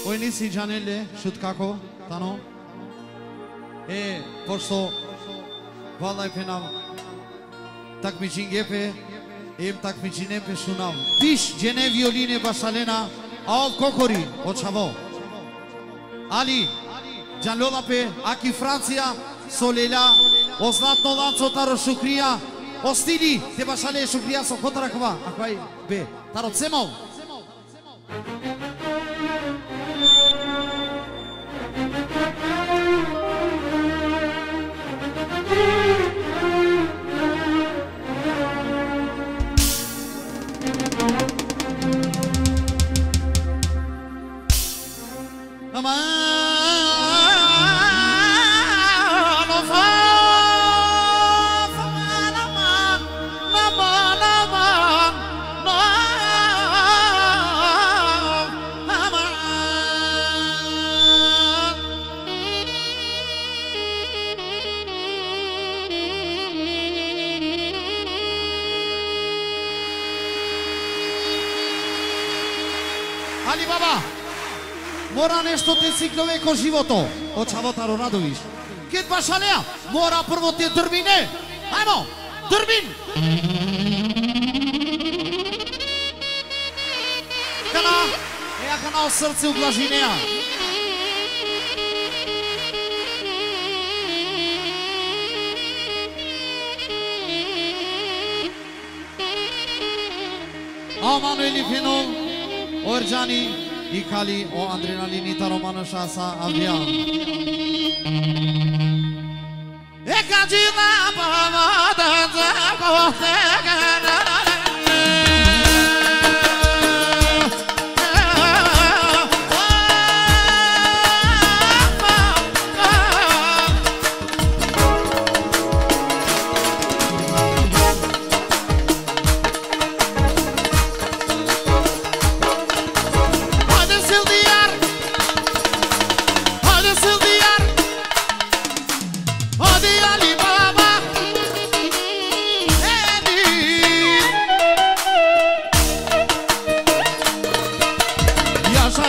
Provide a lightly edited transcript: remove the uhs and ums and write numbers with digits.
Oinisi Gianelle, Shutkako, Tano. Posto, Valai Penam, Takmichingepe, Takmichinepe Sunam. Pish, Gene Violine Basalena, Al Kokori, Ochavo. Ali, Gianlola Pe, Aki Francia, Solela, Oslat Nolan Sotaro Shukria, Ostili, Te Basale Shukria Sokotrakva, Akwai Be, Tarotsemo. Ali Baba, mora nešto te cikloveko životo, od Čavotaro Radović. Kjet Bašalea, mora prvo te Drbine, ajmo, Drbin! Kana, ja kana o srce u Blažineja. A Manueli Fenov, Orjani, Ikali, o Adrenalinita Romano Șasa, Avian. E cagina pamada zapotegana. Yaşa